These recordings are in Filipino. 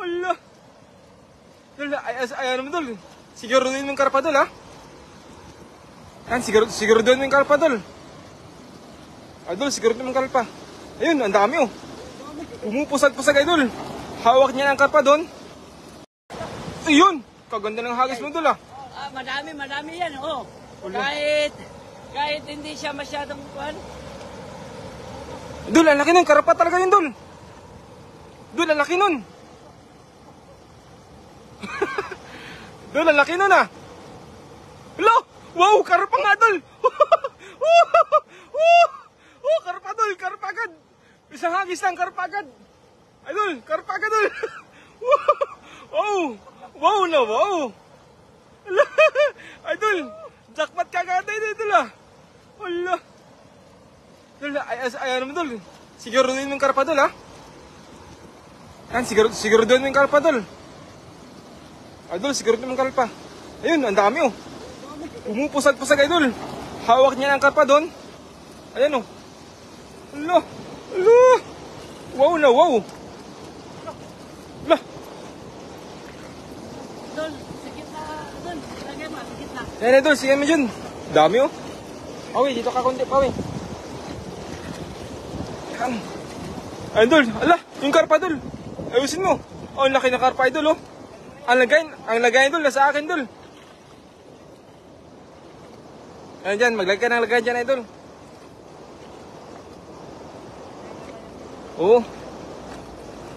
Wala. Dol, ay ano mo dol. Siguraduhin mo yung karpa dol ha. Yan, siguraduhin mo yung karpa dol. Idol, siguraduhin mo yung karpa. Ayun, ang dami oh. Pumupusag-pusag idol. Hawak niya ng karpa doon. Ayun, kaganda ng hagis mo dol ha. Madami yan oh. Kahit hindi siya masyadong kuhan. Dol, ang laki nun. Karpa talaga yun dol. Dol, ang laki nun. Dol, ang laki nun ah. Hello! Wow, karpa nga dol. Karpa dol, karpa agad. Isang hagis lang, karpa agad. Ay dol, karpa agad dol. Wow na wow. Ay dol, jackpot ka agad dol ah. Wala. Dol, ay ano mo dol. Siguraduhin mo yung karpa dol ha. Yan, siguraduhin mo yung karpa dol. Idol, siguraduhin mo yung karpa. Ayun, ang dami oh. Pumupusag-pusag idol. Hawak niya ng karpa doon. Ayan oh. Alo. Wow na wow. Alo. Dol, sikit na. Dol, lagay mo, sikit na. Yan idol, sige mo dyan. Dami oh. Pawi, dito ka konti, pawi. Yan. Ayun dol, ala, yung karpa dol. Ayusin mo. Oh, ang laki na karpa idol oh. Ang lagay dol, nasa akin dol. Ayan dyan, maglagay ka ng lagay dyan idol. Oo.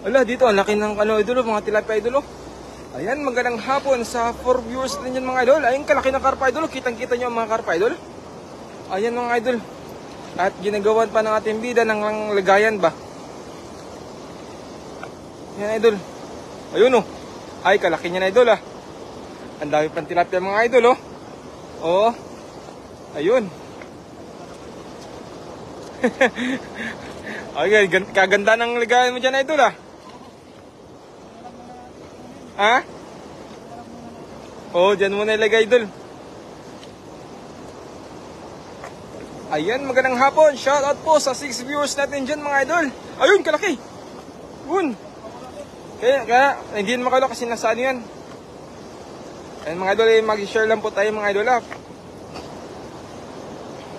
Ala, dito, ang laki ng ano idol, mga tilapia idol oh. Ayan, magandang hapon sa 4 viewers din dyan mga idol. Ayun, kalaki ng karpa idol, kitang-kita nyo ang mga karpa idol. Ayan mga idol. At ginagawan pa ng ating bida ng lagayan ba. Ayan idol. Ayun oh. Ay, kalaki niya na idol ah. Ang dami pang tilapia mga idol oh. Oo. Ayun. Okay, kaganda ng lagayan mo dyan idol ah. Ha? Oo, dyan mo na ilagay idol. Ayan, magandang hapon. Shoutout po sa 6 viewers natin dyan mga idol. Ayun, kalaki. Yun. Kaya hindi naman makalo kasi nasa ano yan. Ayan mga idol, mag-share lang po tayo mga idol ha.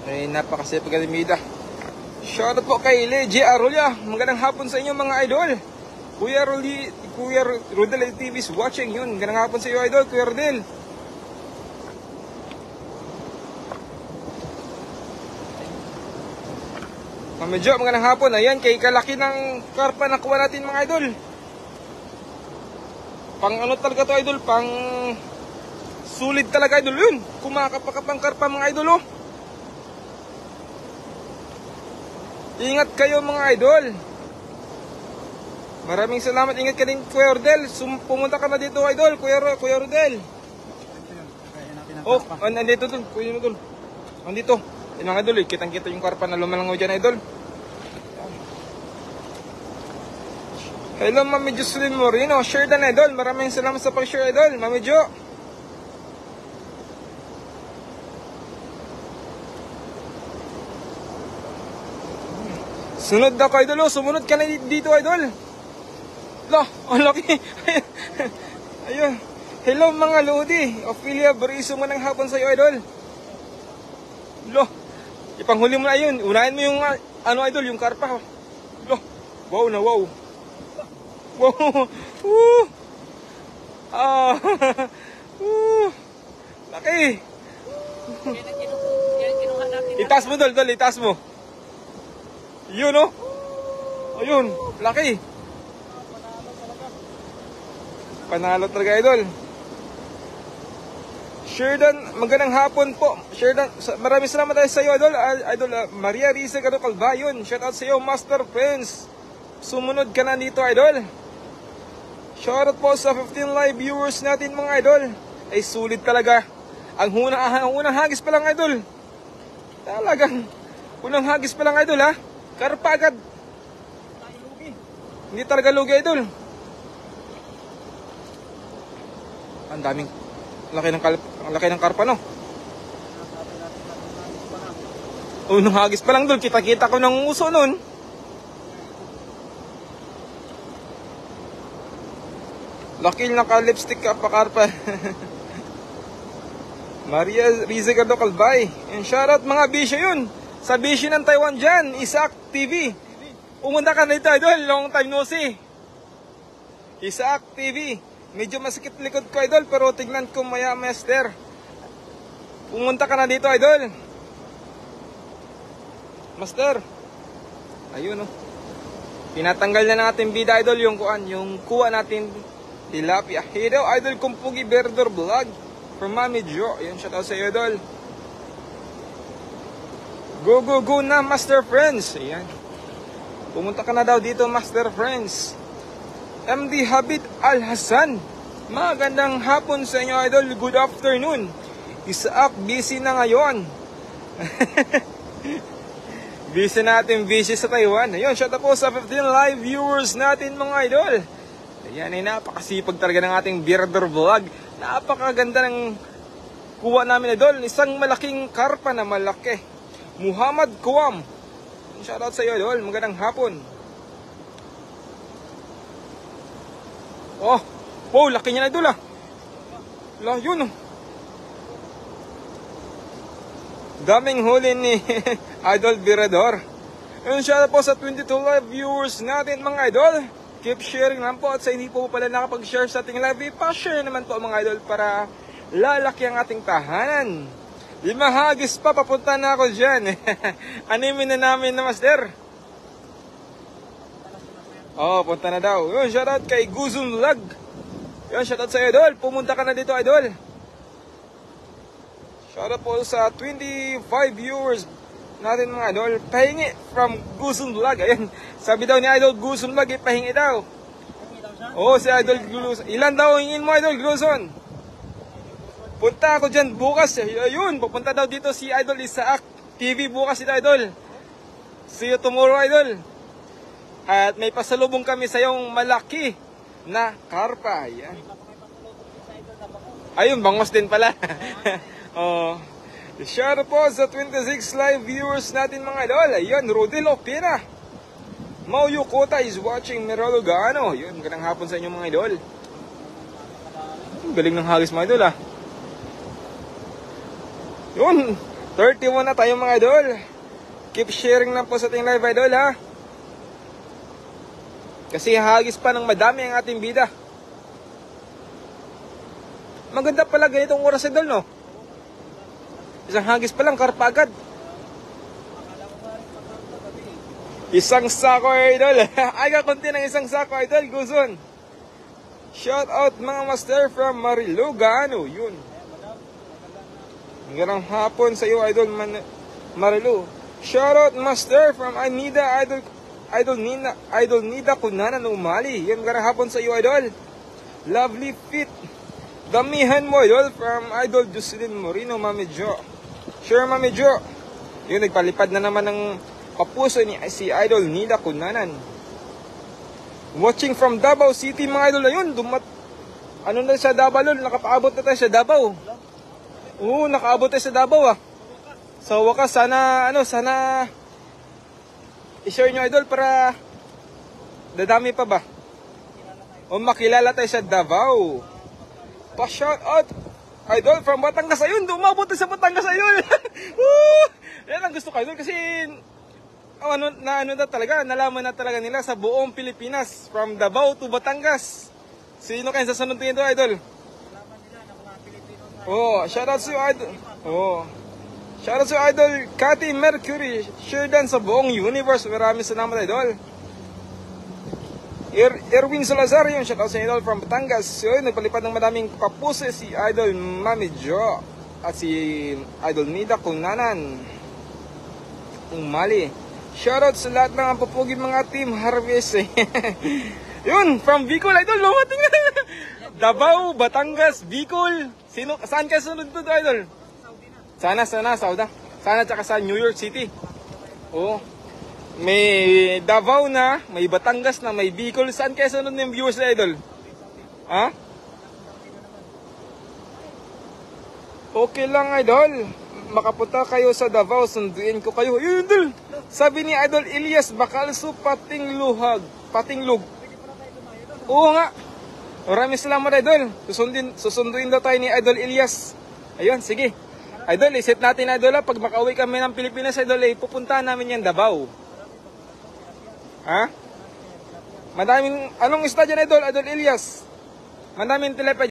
Ay, napakasipag ng mida. Shoutout po kay Leji Arolia. Magandang hapon sa inyo mga idol. Kuya Rodel TV is watching yun. Magandang hapon sa iyo idol, Kuya Rodel. Medyo magandang hapon. Ayan, kay kalaki ng karpa na kuha natin mga idol. Pang ano talaga to idol, pang sulit talaga idol yun. Kumakapakapang karpa mga idol oh. Ingat kayo mga idol. Maraming salamat, ingat ka din Kuya Rodel. Pumunta ka na dito idol, Kuya Rodel. Oh, andito dun, Kuya Rodel. Andito. Yung mga idol, kitang-kita yung karpa na lumalangaw dyan idol. Hello Mami Jocelyn Moreno, share dan idol. Maraming salamat sa pag-share idol, Mami Jo. Sunod ako idol, sumunod ka na dito idol. Lo, ang laki. Ayun. Hello mga Lodi, Ophelia Bariso mo ng hapon sa iyo idol. Lo, ipanghuli mo na yun. Unahin mo yung ano idol, yung karpa. Lo, wow na wow. Wow. Laki. Itaas mo dol, itaas mo. Yun oh. Ayun, laki. Panalo talaga idol. Sherdan, magandang hapon po. Sherdan, maraming salamat tayo sa iyo idol. Idol Maria Risa Gado Calvayon. Shout out sa iyo Master Prince. Sumunod ka na dito idol. Shoutout po sa 15 live viewers natin mga idol. Ay sulit talaga. Ang unang hagis pa lang idol. Talagang unang hagis pa lang idol ha. Karpa agad. Hindi talaga lugi idol. Ang daming laki ng karpa no. Unang hagis pa lang idol. Kita-kita ko ng uso nun. Lakil naka-lipstick ka pa, karpa. Maria Rizegado Calvay. And shoutout mga bisyo yun. Sa bisyo ng Taiwan dyan, Isaac TV. Pumunta ka na dito, idol. Long time no see. Isaac TV. Medyo masikip likod ko, idol. Pero tignan ko maya, master. Pumunta ka na dito, idol. Master. Ayun, oh. Tinatanggal na natin bida, idol. Yung kuha natin tilapia. Hey daw, idol Kumpugi Berdor Vlog. From Mami Jo. Ayun, shoutout sa iyo, idol. Go, go, go na, Master Friends. Ayan. Pumunta ka na daw dito, Master Friends. MD Habib Al-Hassan. Magandang hapon sa inyo, idol. Good afternoon. Isaac, busy na ngayon. Busy natin, busy sa Taiwan. Ayun, shout out po sa 15 live viewers natin, mga idol. Ayan, ay napakasipag talaga ng ating Berdor Vlog. Napakaganda ng kuha namin, idol. Isang malaking karpa na malaki. Muhammad Kuwam. Shout out sa iyo, idol. Magandang hapon. Oh, wow, laki niya na, idol, ah. Yun, oh. Daming huli ni Idol Berdor. And shout out po sa 22 live viewers natin, mga idol. Keep sharing lang po. At sa hindi po pala nakapag-share sa ating live, pa-share naman po, mga idol, para lalaki ang ating tahanan. 5 hagis pa, papunta na ako dyan. Animin na namin na, master. Oh, punta na daw. Yun, shoutout kay Guzum Vlog. Yun, shoutout sa iyo, idol. Pumunta ka na dito, idol. Shoutout po sa 25 viewers natin, mga idol. Pahingi from Guzum Vlog. Ayan, sabi daw ni Idol Guzum Vlog, pahingi daw. Oh, si Idol Guzum. Ilan daw hingin mo, Idol Guzum? Punta ako dyan bukas. Ayun, pupunta daw dito si Idol Isaac TV bukas ito, idol. See you tomorrow, idol. At may pasalubong kami sa yung malaki na karpa. Ayan. Ayun, bangos din pala. Oh. Shout out po sa 26 live viewers natin, mga idol. Ayun, Rodel Opera. Mauyo Kota is watching Merolo Gaano. Ayun, ganang hapon sa inyo, mga idol. Galing ng hagis, mga idol, ah. Yun, 31 na tayo, mga idol. Keep sharing lang po sa ating live, idol, ha. Kasi hagis pa ng madami ang ating bida. Maganda pala ganitong oras, idol, no? Isang hagis pa lang, karpa agad. Isang sako, idol. Ay, kakunti ng isang sako, idol, Guzon. Shout out, mga master from Marilu Gaano. Yun. Magandang hapon sa iyo, Idol Marilu. Shoutout, master from Anida, Idol Nida Kunanan Umali. Yan, magandang hapon sa iyo, Idol. Lovely fit. Damihan mo, Idol, from Idol Jocelyn Moreno, Mami Jo. Sure, Mami Jo. Yun, nagpalipad na naman ng kapuso ni si Idol Nida Kunanan. Watching from Davao City, mga idol. Ayun, ano na sa Davao, nakapaabot na tayo sa Davao. Oo, nakaabot tayo sa Davao, ah. So, wakas, sana i-share nyo, idol, para dadami pa ba? O makilala tayo sa Davao. Pa-shout out, idol, from Batangas. Ayun, umabot tayo sa Batangas, idol. Yan ang gusto ko, idol, kasi nalaman na talaga nila sa buong Pilipinas, from Davao to Batangas. Sino kayo sa sunod ito, idol? Oh, shoutout sa idol. Oh. Shoutout sa idol Cathy Mercury. Share dan sa buong universe. Maraming salamat, idol. Erwin Salazar yun. Shoutout sa idol from Batangas. Yun, nagpalipad ng madaming kapuso si idol Mami Jo at si idol Nida Kunanan Umali. Shoutout sa lahat ng papugi mga team Harvest. Yun, from Bicol, idol. Lumating na. Davao, Batangas, Bicol. Saan kayo sunod to, idol? Sana, Sauda. Sana tsaka sa New York City. Oo. May Davao na, may Batangas na, may Bicol. Saan kayo sunod ng viewers na, idol? Ha? Okay lang, idol. Makapunta kayo sa Davao, sunduin ko kayo. Yun, idol. Sabi ni Idol Elias Bacalso, Patinglug. Oo nga. Maraming salamat, Idol. Susunduin daw tayo ni Idol Elias. Ayun, sige. Idol, iset natin, Idol, ha? Pag makauwi kami ng Pilipinas, Idol, pupuntahan namin yan Davao. Ha? Madaming, anong isda dyan, Idol? Idol Elias. Madaming tilapia.